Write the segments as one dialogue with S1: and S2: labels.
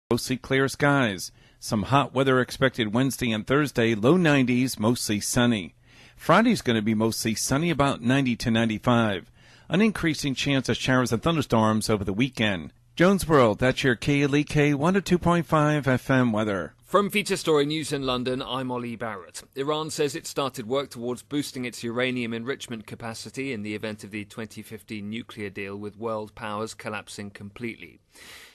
S1: Mostly clear skies. Some hot weather expected Wednesday and Thursday, low 90s, mostly sunny. Friday's going to be mostly sunny, about 90 to 95. An increasing chance of showers and thunderstorms over the weekend. Jonesboro, that's your KLEK 102.5 FM weather.
S2: From Feature Story News in London, I'm Ollie Barrett. Iran says it started work towards boosting its uranium enrichment capacity in the event of the 2015 nuclear deal, with world powers collapsing completely.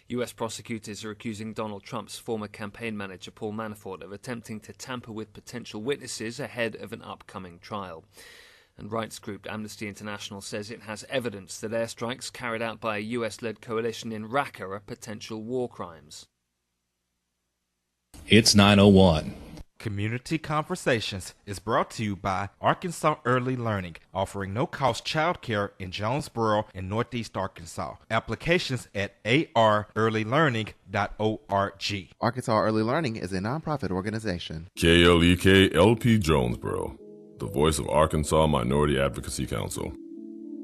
S2: US prosecutors are accusing Donald Trump's former campaign manager Paul Manafort of attempting to tamper with potential witnesses ahead of an upcoming trial. And rights group Amnesty International says it has evidence that airstrikes carried out by a US-led coalition in Raqqa are potential war crimes.
S3: It's 9:01.
S4: Community Conversations is brought to you by Arkansas Early Learning, offering no-cost childcare in Jonesboro and Northeast Arkansas. Applications at arearlylearning.org.
S5: Arkansas Early Learning is a nonprofit organization.
S6: KLEK LP Jonesboro, the voice of Arkansas Minority Advocacy Council.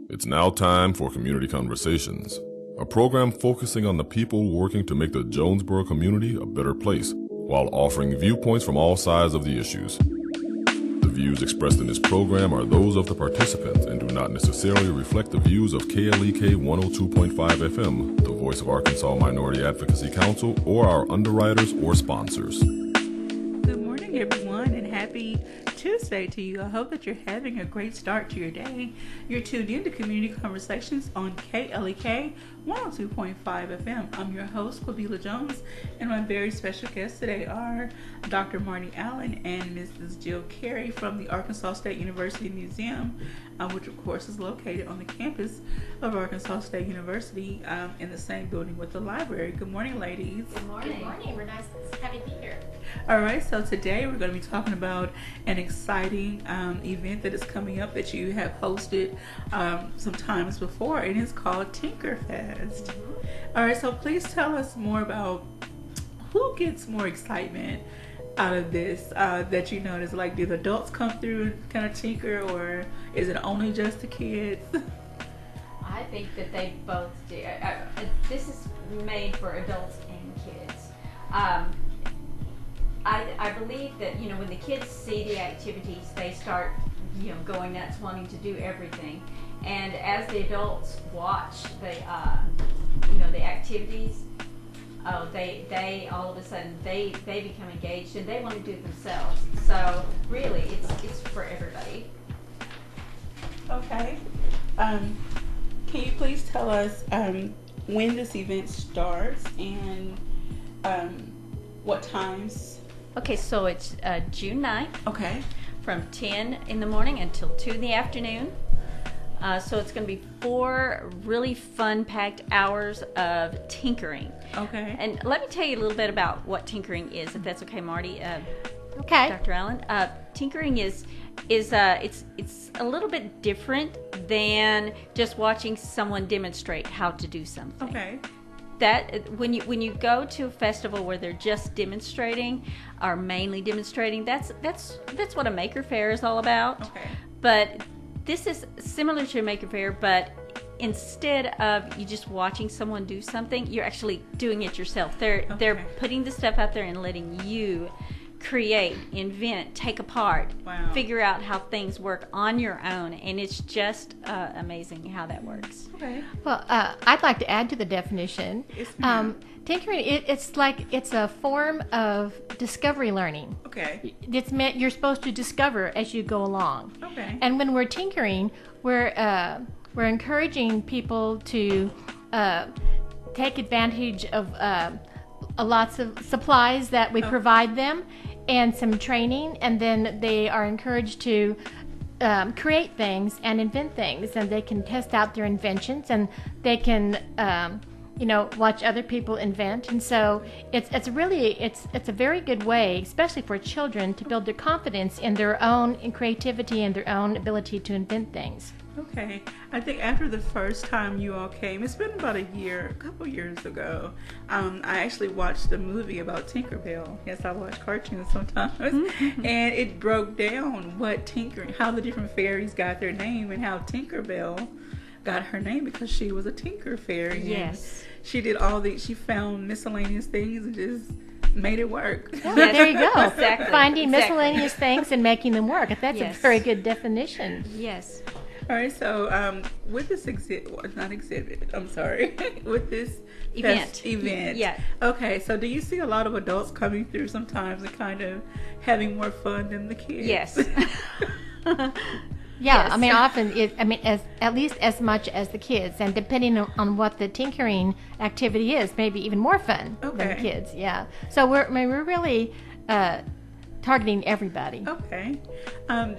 S6: It's now time for Community Conversations, a program focusing on the people working to make the Jonesboro community a better place, while offering viewpoints from all sides of the issues. The views expressed in this program are those of the participants and do not necessarily reflect the views of KLEK 102.5 FM, the voice of Arkansas Minority Advocacy Council, or our underwriters or sponsors.
S7: Good morning, everyone, and happy Tuesday to you. I hope that you're having a great start to your day. You're tuned in to Community Conversations on KLEK 102.5 FM. I'm your host, Quabila Jones, and my very special guests today are Dr. Marty Allen and Mrs. Jill Carey from the Arkansas State University Museum, which of course is located on the campus of Arkansas State University in the same building with the library. Good morning, ladies.
S8: Good morning. Good morning. We're nice to have you here.
S7: All right, so today we're going to be talking about an exciting event that is coming up that you have hosted some times before, and it's called Tinkerfest. All right, so please tell us more about who gets more excitement out of this that you notice. Like, do the adults come through and kind of tinker, or is it only just the kids?
S8: I think that they both do. This is made for adults and kids. I believe that, when the kids see the activities, they start, going nuts, wanting to do everything. And as the adults watch the activities, they all of a sudden they become engaged and they want to do it themselves. So really, it's for everybody.
S7: Okay. Can you please tell us when this event starts and what times?
S8: Okay, so it's June 9th.
S7: Okay.
S8: From 10 in the morning until 2 in the afternoon. So it's going to be 4 really fun-packed hours of tinkering.
S7: Okay.
S8: And let me tell you a little bit about what tinkering is, if that's okay, Marty.
S9: Okay.
S8: Dr. Allen. Tinkering is it's a little bit different than just watching someone demonstrate how to do something.
S7: Okay.
S8: That when you go to a festival where they're just demonstrating, or mainly demonstrating, that's what a maker fair is all about.
S7: Okay.
S8: But this is similar to a maker fair, but instead of you just watching someone do something, you're actually doing it yourself. They're putting the stuff out there and letting you create, invent, take apart, figure out how things work on your own, and it's just amazing how that works.
S7: Okay.
S9: Well, I'd like to add to the definition. Tinkering, it's a form of discovery learning.
S7: Okay.
S9: It's meant you're supposed to discover as you go along.
S7: Okay.
S9: And when we're tinkering, we're encouraging people to take advantage of lots of supplies that we provide them, and some training, and then they are encouraged to create things and invent things, and they can test out their inventions, and they can watch other people invent. And so it's a very good way, especially for children, to build their confidence in their own creativity and their own ability to invent things.
S7: Okay. I think after the first time you all came, it's been about a couple years ago, I actually watched the movie about Tinkerbell. Yes, I watch cartoons sometimes. Mm-hmm. And it broke down how the different fairies got their name, and how Tinkerbell got her name because she was a tinker fairy.
S8: Yes.
S7: she did she found miscellaneous things and just made it work.
S9: Yeah, there you go.
S8: Exactly.
S9: Finding miscellaneous things and making them work. That's
S8: Yes.
S9: a very good definition.
S8: Yes.
S7: All right, so with this not exhibit, I'm sorry, with this
S8: Event.
S7: event.
S8: Yeah.
S7: Okay, so do you see a lot of adults coming through sometimes and kind of having more fun than the kids?
S8: Yes.
S9: Yeah,
S8: Yes.
S9: I mean, often, at least as much as the kids, and depending on what the tinkering activity is, maybe even more fun than the
S7: Okay.
S9: kids. Yeah. So we're really targeting everybody.
S7: Okay.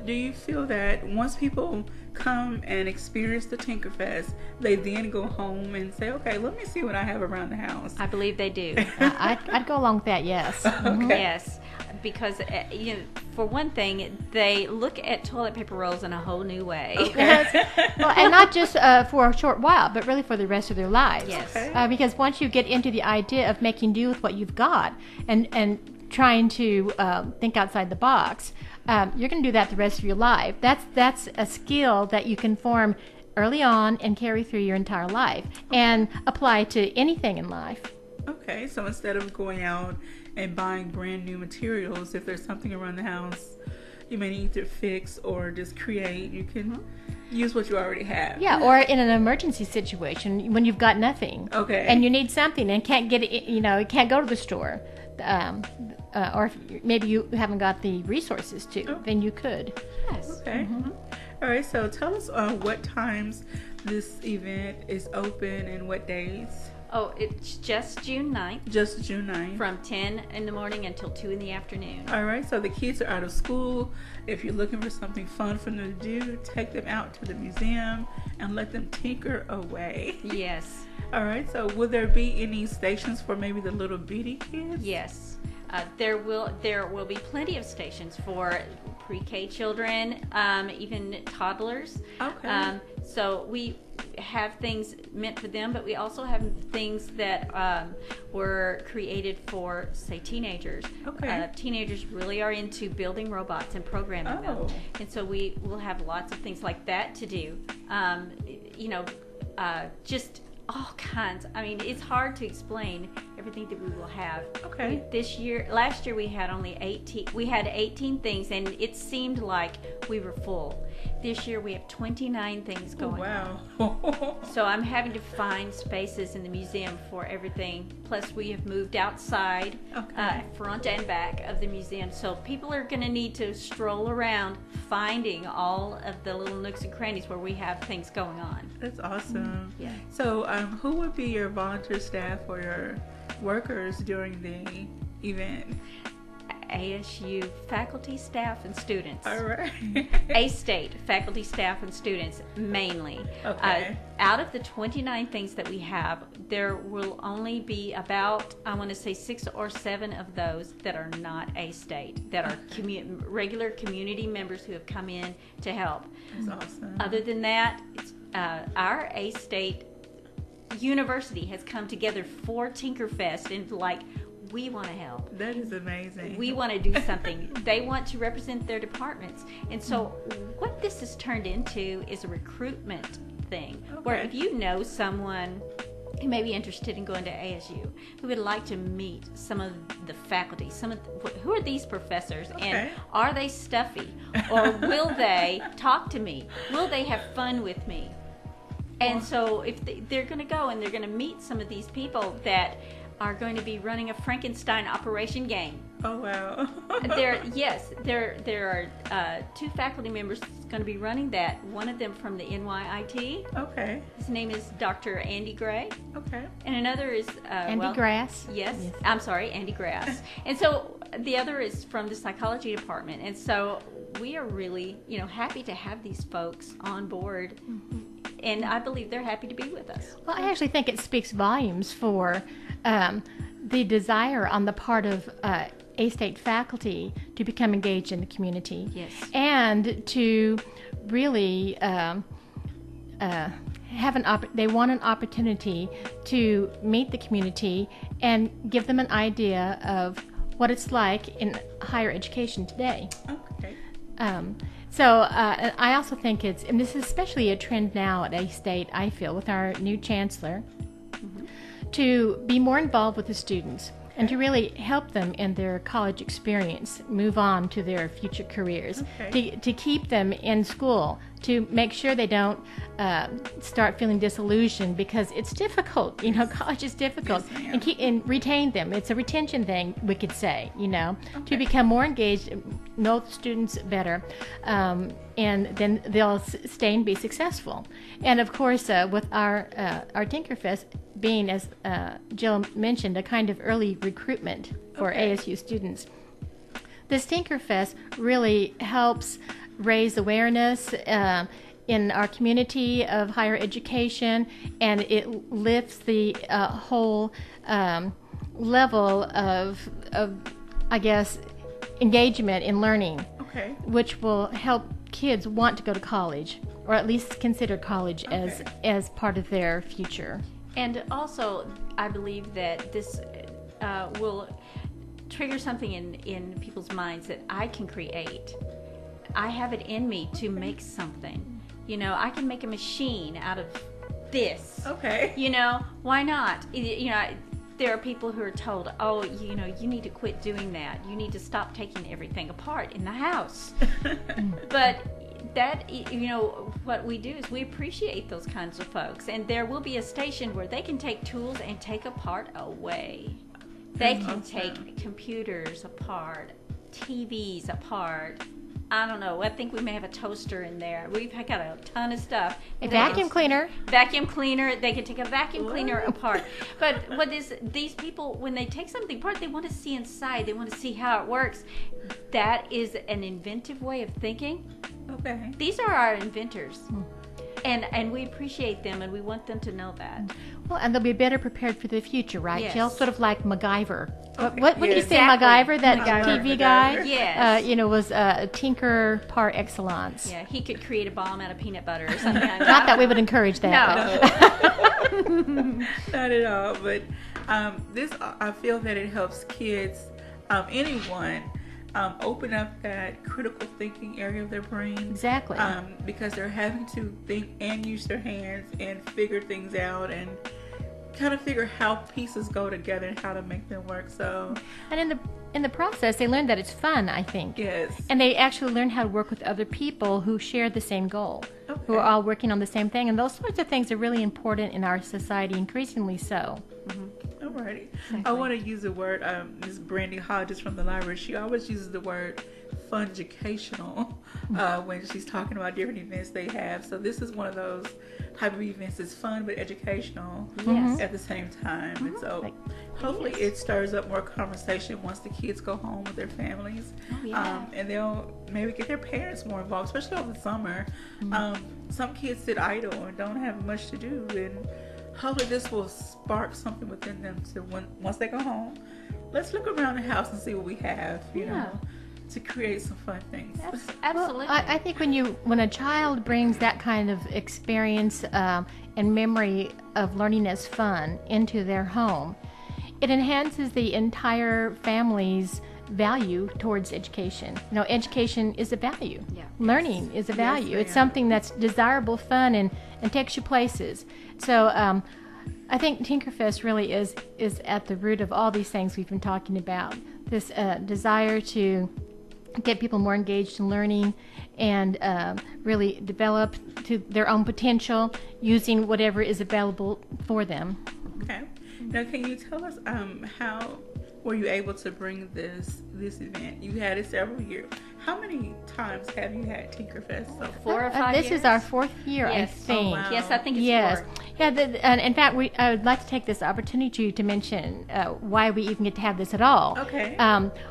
S7: Do you feel that once people come and experience the Tinkerfest, they then go home and say, okay, let me see what I have around the house?
S8: I believe they do.
S9: I'd go along with that. Yes.
S7: Okay.
S8: Yes, because for one thing, they look at toilet paper rolls in a whole new way.
S9: Well, and not just for a short while, but really for the rest of their lives.
S8: Yes.
S7: Okay.
S9: Because once you get into the idea of making do with what you've got and trying to think outside the box, you're going to do that the rest of your life. That's a skill that you can form early on and carry through your entire life and apply to anything in life.
S7: Okay, so instead of going out and buying brand new materials, if there's something around the house you may need to fix or just create, you can use what you already have.
S9: Yeah, or in an emergency situation when you've got nothing.
S7: Okay.
S9: And you need something and can't get it, you can't go to the store. Or if maybe you haven't got the resources to, then you could.
S8: Yes.
S7: Okay. All right, so tell us what times this event is open and what days.
S8: Oh, it's just June 9th
S7: Just June 9th.
S8: from 10 in the morning until 2 in the afternoon.
S7: All right, so the kids are out of school. If you're looking for something fun for them to do, take them out to the museum and let them tinker away.
S8: Yes.
S7: All right, so will there be any stations for maybe the little bitty kids?
S8: Yes. There will be plenty of stations for pre-K children, even toddlers.
S7: Okay.
S8: So we have things meant for them, but we also have things that were created for, say, teenagers.
S7: Okay.
S8: Teenagers really are into building robots and programming them, and so we will have lots of things like that to do. Just all kinds. I mean, it's hard to explain everything that we will have.
S7: Okay.
S8: Last year we had only 18. We had 18 things, and it seemed like we were full. This year we have 29 things going on.
S7: Wow.
S8: So I'm having to find spaces in the museum for everything. Plus we have moved outside, front and back of the museum. So people are going to need to stroll around finding all of the little nooks and crannies where we have things going on.
S7: That's awesome.
S8: Yeah.
S7: So who would be your volunteer staff or your workers during the event?
S8: ASU faculty, staff, and students.
S7: All right.
S8: A-State faculty, staff, and students mainly.
S7: Okay.
S8: Out of the 29 things that we have, there will only be about, I want to say 6 or 7 of those that are not A-State, that are regular community members who have come in to help.
S7: That's awesome.
S8: Other than that, our A-State university has come together for Tinkerfest and we want to help.
S7: That is amazing.
S8: We want to do something. They want to represent their departments. And so what this has turned into is a recruitment thing, where if you know someone who may be interested in going to ASU, who would like to meet some of the faculty, who are these professors, and are they stuffy? Or will they talk to me? Will they have fun with me? And so if they're going to go and they're going to meet some of these people that are going to be running a Frankenstein operation game.
S7: Oh, wow.
S8: There are 2 faculty members going to be running that. One of them from the NYIT.
S7: Okay.
S8: His name is Dr. Andy Gray.
S7: Okay.
S8: And another is...
S9: Andy Grass.
S8: Yes. I'm sorry, Andy Grass. And so the other is from the psychology department. And so we are really, happy to have these folks on board. Mm-hmm. And I believe they're happy to be with us.
S9: Well, I actually think it speaks volumes for the desire on the part of A-State faculty to become engaged in the community.
S8: Yes.
S9: And to really they want an opportunity to meet the community and give them an idea of what it's like in higher education today.
S7: Okay.
S9: So I also think and this is especially a trend now at A-State, I feel, with our new chancellor, to be more involved with the students and to really help them in their college experience, move on to their future careers, to keep them in school, to make sure they don't start feeling disillusioned, because it's difficult. College is difficult, and retain them. It's a retention thing, we could say. To become more engaged, know the students better, and then they'll stay and be successful. And of course, with our Tinkerfest being, as Jill mentioned, a kind of early recruitment for ASU students, this Tinkerfest really helps raise awareness in our community of higher education, and it lifts the whole level of, I guess, engagement in learning, which will help kids want to go to college, or at least consider college as part of their future.
S8: And also, I believe that this will trigger something in people's minds that I can create. I have it in me to make something. I can make a machine out of this. Why not? There are people who are told, oh, you need to quit doing that. You need to stop taking everything apart in the house. But that, what we do is we appreciate those kinds of folks. And there will be a station where they can take tools and take a part away. They can take computers apart, TVs apart. I don't know. I think we may have a toaster in there. We've got a ton of stuff.
S9: A vacuum cleaner.
S8: Vacuum cleaner. They can take a vacuum cleaner apart. But what is these people, when they take something apart, they want to see inside. They want to see how it works. That is an inventive way of thinking. These are our inventors. And we appreciate them, and we want them to know that.
S9: Well, and they'll be better prepared for the future, right,
S8: Yes.
S9: Jill? Sort of like MacGyver. What did you say, MacGyver? That TV guy?
S8: Yes.
S9: Was a tinker par excellence.
S8: Yeah, he could create a bomb out of peanut butter or something like that.
S9: Not that we would encourage that.
S7: No. Not at all. But I feel that it helps kids, anyone, open up that critical thinking area of their brain.
S9: Exactly.
S7: Because they're having to think and use their hands and figure things out and kind of figure how pieces go together and how to make them work. So,
S9: and in the process, they learn that it's fun, I think.
S7: Yes.
S9: And they actually learn how to work with other people who share the same goal, who are all working on the same thing. And those sorts of things are really important in our society, increasingly so.
S7: Alrighty. Exactly. I want to use the word, Ms. Brandy Hodges from the library, she always uses the word fun-educational when she's talking about different events they have. So this is one of those type of events that's fun but educational at the same time. And so hopefully it stirs up more conversation once the kids go home with their families. And they'll maybe get their parents more involved, especially over the summer. Some kids sit idle and don't have much to do, and hopefully this will spark something within them to once they go home, let's look around the house and see what we have, you know, to create some fun things.
S8: Absolutely.
S9: Well, I think when a child brings that kind of experience and memory of learning as fun into their home, it enhances the entire family's value towards education. Education is a value. Learning is a value. It's something that's desirable, fun, and takes you places. So I think Tinkerfest really is at the root of all these things we've been talking about. This desire to get people more engaged in learning and really develop to their own potential using whatever is available for them.
S7: Okay. Now, can you tell us how were you able to bring this event? You had it several years. How many times have you had Tinkerfest? So
S8: 4 or 5 years?
S9: This is our 4th year, I think.
S7: Oh, wow.
S8: Yes, I think it's 4.
S9: Yeah, in fact, I would like to take this opportunity to mention why we even get to have this at all.
S7: Okay.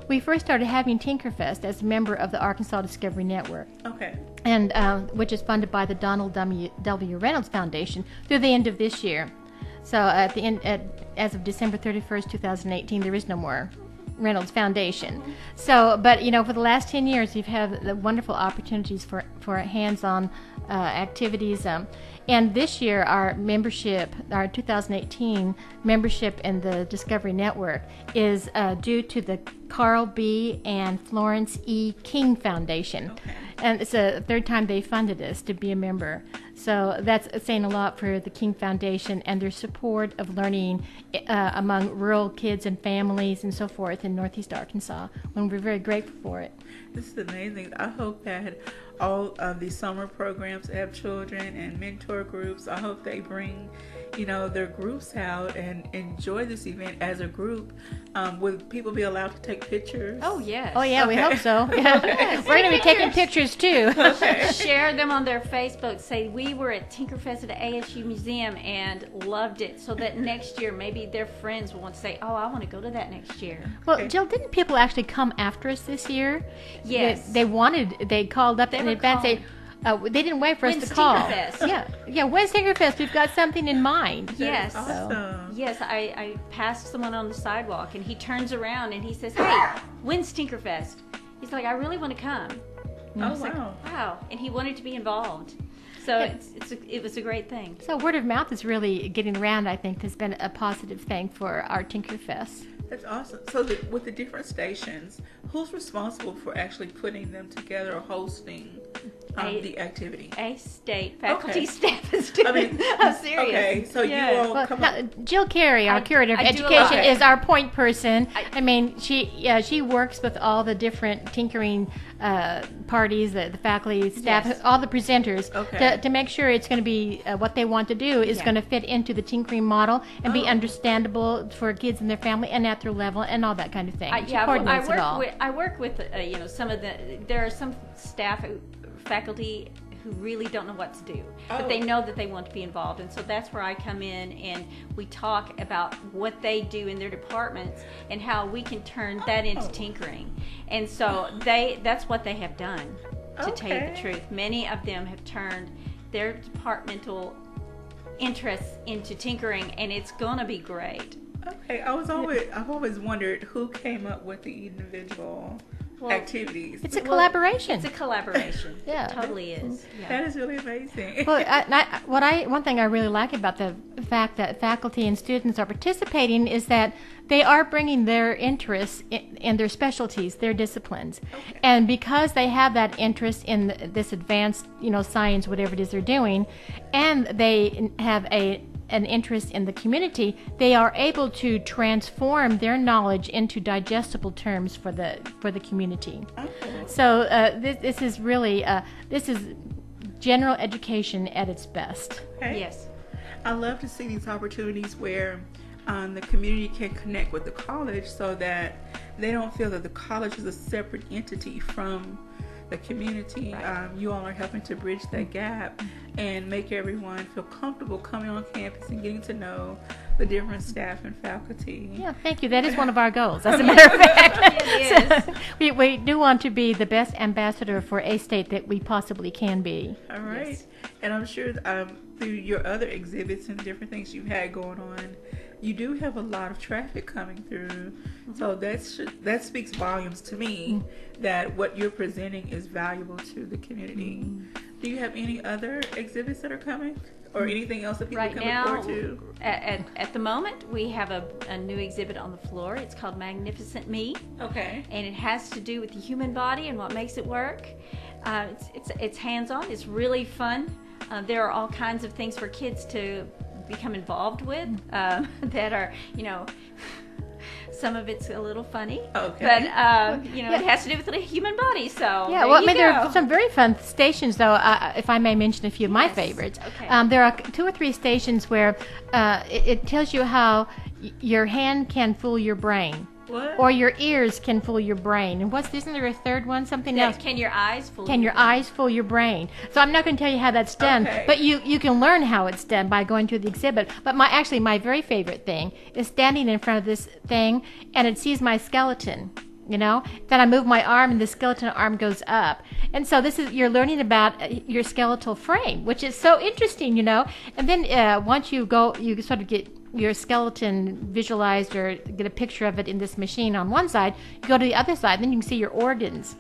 S9: We first started having Tinkerfest as a member of the Arkansas Discovery Network.
S7: Okay.
S9: And which is funded by the Donald W. Reynolds Foundation through the end of this year. So at the end, as of December 31st, 2018, there is no more Reynolds Foundation. So, but for the last 10 years, we've had the wonderful opportunities for hands-on activities. And this year, our membership, our 2018 membership in the Discovery Network is due to the Carl B. and Florence E. King Foundation. Okay. And it's the 3rd time they funded us to be a member. So that's saying a lot for the King Foundation and their support of learning among rural kids and families and so forth in Northeast Arkansas. And we're very grateful for it.
S7: This is amazing. I hope that all of the summer programs have children and mentor groups. I hope they bring, their groups out and enjoy this event as a group. Will people be allowed to take pictures?
S8: Oh, yes.
S9: Oh, yeah,
S7: Okay.
S9: we hope so. Yeah. We're going to be taking pictures, too.
S8: Share them on their Facebook. Say, we were at Tinkerfest at the ASU Museum and loved it, so that next year maybe their friends will want to say, oh, I want to go to that next year.
S9: Well, Jill, didn't people actually come after us this year?
S8: Yes.
S9: They called up
S8: They
S9: in
S8: were
S9: advance.
S8: calling.
S9: They didn't wait for us
S8: When's
S9: to call.
S8: Tinkerfest?
S9: Yeah. When's Tinkerfest? We've got something in mind.
S8: Yes.
S7: Awesome.
S8: Yes, I passed someone on the sidewalk, and he turns around and he says, hey, when's Tinkerfest? He's like, I really want to come. And I
S7: Oh,
S8: was like,
S7: wow.
S8: wow. And he wanted to be involved. So it was a great thing.
S9: So word of mouth is really getting around, I think, has been a positive thing for our Tinkerfest.
S7: That's awesome. So with the different stations, who's responsible for actually putting them together or hosting the activity?
S8: A state faculty
S7: Okay.
S8: staff is doing.
S7: I mean,
S8: I'm serious.
S7: Okay, so
S8: Yeah.
S7: you all
S9: Well,
S7: come
S9: now,
S7: up.
S9: Jill Carey, our curator of
S8: I do a
S9: education,
S7: lot.
S9: is our point person.
S8: I-
S9: I mean, she works with all the different tinkering parties, the faculty, staff,
S8: Yes.
S9: all the presenters,
S7: Okay.
S9: to make sure it's going to be what they want to do is
S8: Yeah.
S9: going to fit into the tinkering model and be
S7: Oh.
S9: understandable for kids and their family and at their level and all that kind of thing. She coordinates it all.
S8: I work with some of there are some staff faculty who really don't know what to do, but they know that they want to be involved, and so that's where I come in and we talk about what they do in their departments and how we can turn that into tinkering. And so that's what they have done, to tell you the
S7: Okay.
S8: truth. Many of them have turned their departmental interests into tinkering, and it's gonna be great.
S7: Okay, I've always wondered who came up with the individual activities.
S9: It's a collaboration.
S8: It's a collaboration.
S9: Yeah.
S8: It totally is. Yeah.
S7: That is really amazing.
S9: Well, one thing I really like about the fact that faculty and students are participating is that they are bringing their interests in their specialties, their disciplines, and because they have that interest in this advanced, science, whatever it is they're doing, and they have an interest in the community, they are able to transform their knowledge into digestible terms for the community. So this is really this is general education at its best.
S7: Okay.
S8: Yes.
S7: I love to see these opportunities where the community can connect with the college so that they don't feel that the college is a separate entity from the community. You all are helping to bridge that gap and make everyone feel comfortable coming on campus and getting to know the different staff and faculty.
S9: Yeah, thank you. That is one of our goals, as a matter of fact.
S8: It is.
S9: We do want to be the best ambassador for A-State that we possibly can be.
S7: All right.
S8: Yes.
S7: And I'm sure through your other exhibits and different things you've had going on, you do have a lot of traffic coming through. So that speaks volumes to me that what you're presenting is valuable to the community. Do you have any other exhibits that are coming? Or anything else that people
S8: Right
S7: can
S8: now,
S7: look forward to?
S8: at the moment, we have a new exhibit on the floor. It's called Magnificent Me,
S7: Okay.
S8: and it has to do with the human body and what makes it work. It's hands-on. It's really fun. There are all kinds of things for kids to become involved with that are, some of it's a little funny,
S7: Okay.
S8: but it has to do with the human body. So
S9: Yeah, well, there
S8: go.
S9: are some very fun stations, though, if I may mention a few of my
S8: Yes,
S9: favorites.
S8: okay.
S9: There are 2 or 3 stations where it tells you how your hand can fool your brain.
S7: What?
S9: Or your ears can fool your brain. And isn't there a third one? Something
S8: Yeah,
S9: else.
S8: can your eyes fool
S9: Can
S8: you?
S9: your eyes fool your brain? So I'm not going to tell you how that's done,
S7: Okay.
S9: but you can learn how it's done by going to the exhibit. But my very favorite thing is standing in front of this thing and it sees my skeleton. Then I move my arm and the skeleton arm goes up. And so you're learning about your skeletal frame, which is so interesting, And then once you sort of get your skeleton visualized or get a picture of it in this machine on one side, you go to the other side, then you can see your organs.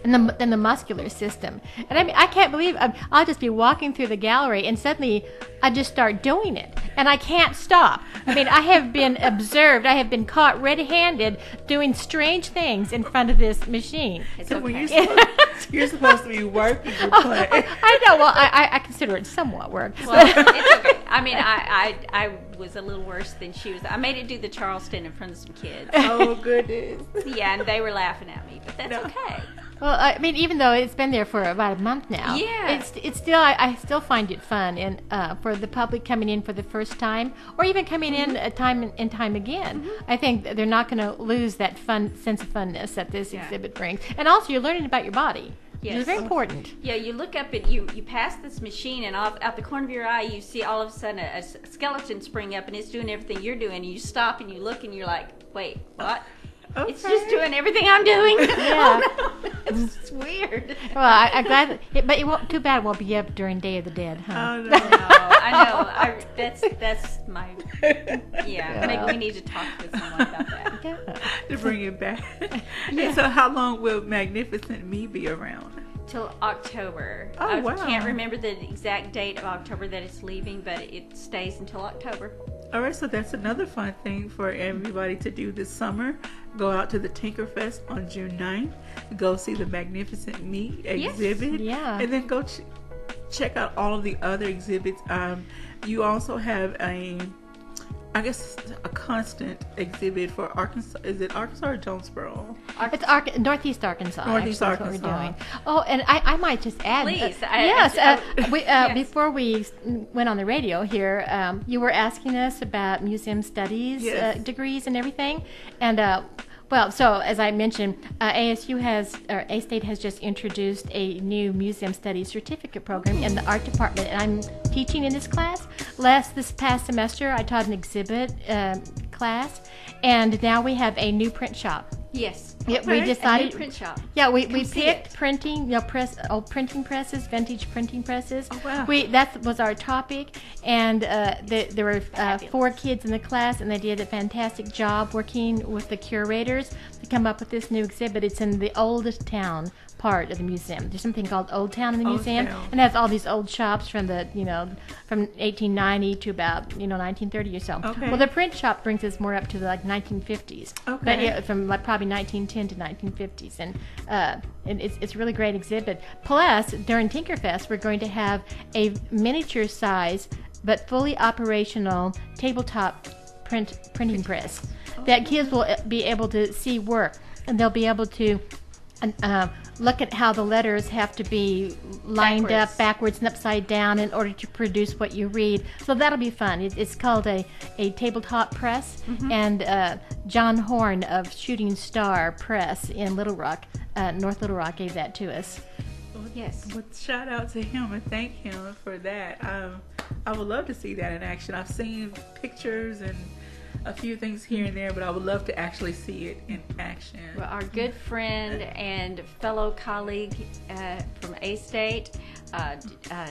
S9: And then the muscular system. And I can't believe I'll just be walking through the gallery and suddenly I just start doing it. and I can't stop. I mean, I have been observed. I have been caught red-handed doing strange things in front of this machine.
S7: So when you're supposed to be working your play.
S9: I know. Well, I consider it somewhat work.
S8: Well, it's okay. I mean, I was a little worse than she was. I made it do the Charleston in front of some kids.
S7: Oh, goodness.
S8: Yeah, and they were laughing at me, but that's okay.
S9: Well, I mean, even though it's been there for about a month now,
S8: yeah,
S9: it's still I still find it fun, and for the public coming in for the first time, or even coming in time and time again, I think they're not going to lose that fun sense of funness that this exhibit brings, and also you're learning about your body. Yes. It's very important.
S8: Yeah, you look up and you pass this machine, and out the corner of your eye, you see all of a sudden a skeleton spring up, and it's doing everything you're doing. And you stop and you look, and you're like, wait, what? Okay. It's just doing everything I'm doing.
S9: Yeah.
S8: Oh, no. It's weird.
S9: Well, I'm glad, but it won't. Too bad it won't be up during Day of the Dead, huh?
S7: Oh, no.
S8: I know. That's my. Yeah. Maybe we need to talk with someone about that.
S9: Yeah.
S7: To bring it back. And so, how long will Magnificent Me be around?
S8: Till October.
S7: Oh, wow.
S8: I can't remember the exact date of October that it's leaving, but it stays until October.
S7: All right, so that's another fun thing for everybody to do this summer. Go out to the Tinkerfest on June 9th. Go see the Magnificent Me exhibit.
S9: Yeah.
S7: And then go check out all of the other exhibits. You also have a constant exhibit for Arkansas. Is it Arkansas or Jonesboro?
S9: It's Northeast Arkansas.
S7: Northeast
S9: actually,
S7: Arkansas.
S9: What we're doing. Oh, and I might just add.
S8: Please.
S9: Yes. Before we went on the radio here, you were asking us about museum studies degrees and everything, and. Well, so as I mentioned, A-State has just introduced a new museum studies certificate program in the art department, and I'm teaching in this class. This past semester, I taught an exhibit class, and now we have a new print shop.
S8: Yes.
S9: Yeah, we decided.
S8: A new print shop.
S9: Yeah, we picked printing, old printing presses, vintage printing presses.
S7: Oh, wow.
S9: That was our topic, and there were 4 kids in the class, and they did a fantastic job working with the curators to come up with this new exhibit. It's in the oldest town part of the museum. There's something called Old Town in the museum, and it has all these old shops from from 1890 to about 1930 or so.
S7: Okay.
S9: Well, the print shop brings us more up to the 1950s.
S7: Okay.
S9: But yeah, from probably 1910 to 1950s, and it's a really great exhibit. Plus, during Tinkerfest, we're going to have a miniature size but fully operational tabletop printing press that kids will be able to see work, and they'll be able to look at how the letters have to be lined up backwards and upside down in order to produce what you read. So that'll be fun. It's called a tabletop press, and John Horn of Shooting Star Press in Little Rock, North Little Rock, gave that to us.
S8: Yes.
S7: Well, shout out to him and thank him for that. I would love to see that in action. I've seen pictures and a few things here and there, but I would love to actually see it in action.
S8: Well, our good friend and fellow colleague from A-State,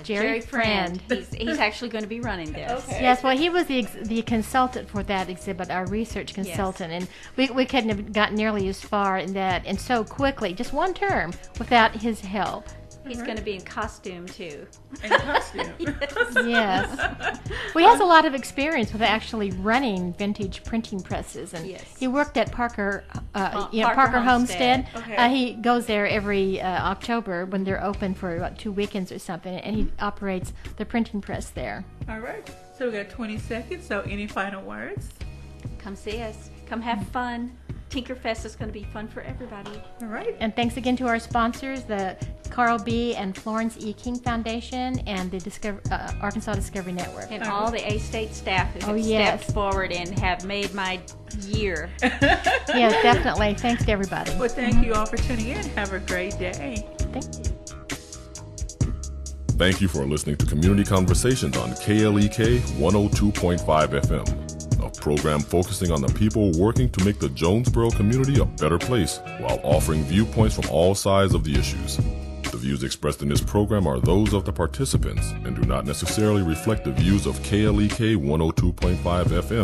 S8: Jerry Friend, he's actually going to be running this.
S7: Okay.
S9: Yes, well, he was the consultant for that exhibit, our research consultant, and we couldn't have gotten nearly as far in that and so quickly, just one term, without his help.
S8: He's going to be in costume, too.
S7: In costume.
S9: Yes. Well, he has a lot of experience with actually running vintage printing presses, and he worked at Parker Homestead.
S7: Okay.
S9: He goes there every October when they're open for about 2 weekends or something, and he operates the printing press there.
S7: All right. So we got 20 seconds. So any final words?
S8: Come see us. Come have fun. Tinkerfest is going to be fun for everybody.
S7: All right.
S9: And thanks again to our sponsors, the Carl B. and Florence E. King Foundation and the Arkansas Discovery Network.
S8: And all the A-State staff who have stepped forward and have made my year.
S9: Yes, definitely. Thanks to everybody.
S7: Well, thank you all for tuning in. Have a great day.
S9: Thank you.
S6: Thank you for listening to Community Conversations on KLEK 102.5 FM. A program focusing on the people working to make the Jonesboro community a better place while offering viewpoints from all sides of the issues. The views expressed in this program are those of the participants and do not necessarily reflect the views of KLEK 102.5 FM